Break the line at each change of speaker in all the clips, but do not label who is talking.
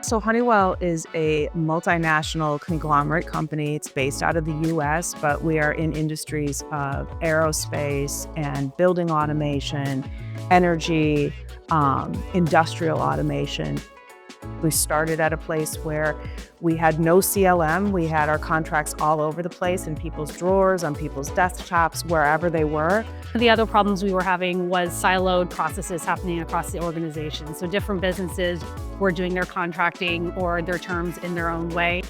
So Honeywell is a multinational conglomerate company. It's based out of the US, but we are in industries of aerospace and building automation, energy, industrial automation. We started at a place where we had no CLM. We had our contracts all over the place in people's drawers, on people's desktops, wherever they were.
The other problems we were having was siloed processes happening across the organization. So different businesses were doing their contracting or their terms in their own way.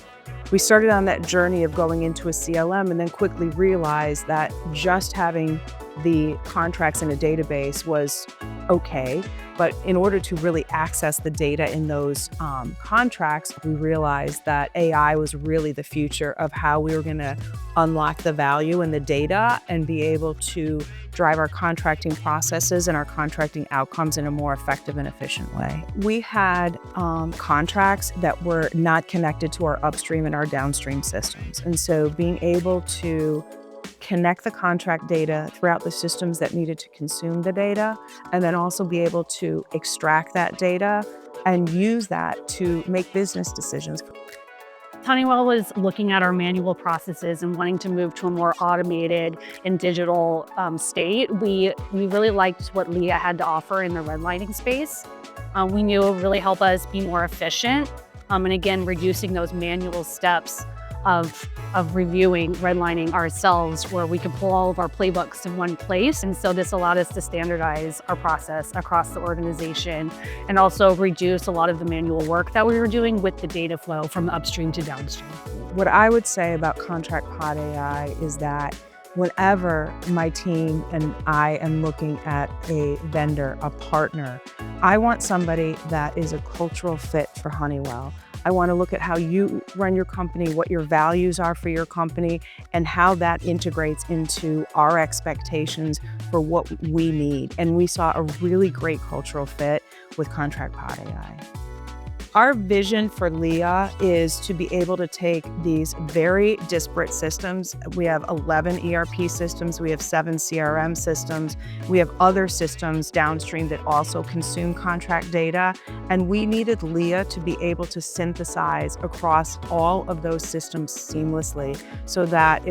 We started on that journey of going into a CLM and then quickly realized that just having the contracts in a database was okay. But in order to really access the data in those contracts, we realized that AI was really the future of how we were going to unlock the value in the data and be able to drive our contracting processes and our contracting outcomes in a more effective and efficient way. We had contracts that were not connected to our upstream and our downstream systems. And so being able to connect the contract data throughout the systems that needed to consume the data, and then also be able to extract that data and use that to make business decisions.
Honeywell was looking at our manual processes and wanting to move to a more automated and digital state. We really liked what Leah had to offer in the redlining space. We knew it would really help us be more efficient, and again, reducing those manual steps of reviewing, redlining ourselves, where we could pull all of our playbooks in one place. And so this allowed us to standardize our process across the organization and also reduce a lot of the manual work that we were doing with the data flow from upstream to downstream.
What I would say about ContractPodAi is that whenever my team and I am looking at a vendor, a partner, I want somebody that is a cultural fit for Honeywell. I want to look at how you run your company, what your values are for your company, and how that integrates into our expectations for what we need. And we saw a really great cultural fit with ContractPodAi. Our vision for Leah is to be able to take these very disparate systems. We have 11 ERP systems, we have 7 CRM systems, we have other systems downstream that also consume contract data, and we needed Leah to be able to synthesize across all of those systems seamlessly so that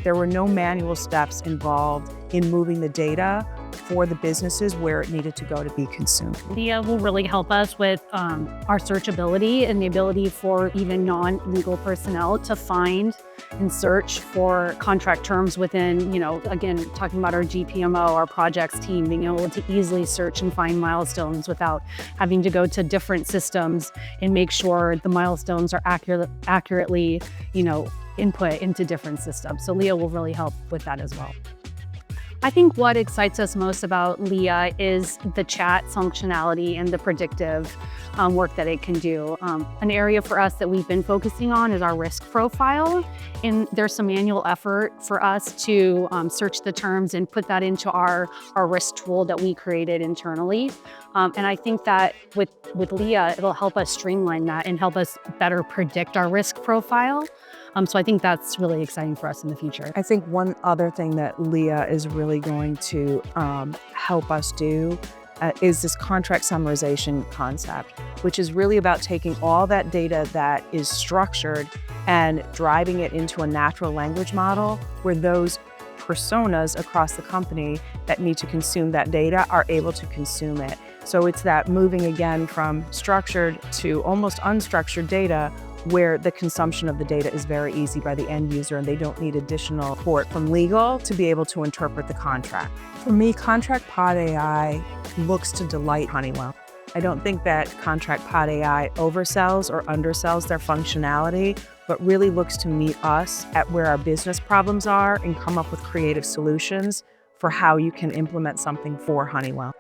there were no manual steps involved in moving the data for the businesses where it needed to go to be consumed.
Leah will really help us with our searchability and the ability for even non-legal personnel to find and search for contract terms within, again, talking about our GPMO, our projects team, being able to easily search and find milestones without having to go to different systems and make sure the milestones are accurately, input into different systems. So Leah will really help with that as well. I think what excites us most about Leah is the chat functionality and the predictive work that it can do. An area for us that we've been focusing on is our risk profile. And there's some manual effort for us to search the terms and put that into our risk tool that we created internally. And I think that with Leah, it'll help us streamline that and help us better predict our risk profile. So I think that's really exciting for us in the future.
I think one other thing that Leah is really going to help us do is this contract summarization concept, which is really about taking all that data that is structured and driving it into a natural language model where those personas across the company that need to consume that data are able to consume it. So it's that moving again from structured to almost unstructured data where the consumption of the data is very easy by the end user and they don't need additional support from legal to be able to interpret the contract. For me, ContractPodAi looks to delight Honeywell. I don't think that ContractPodAi oversells or undersells their functionality, but really looks to meet us at where our business problems are and come up with creative solutions for how you can implement something for Honeywell.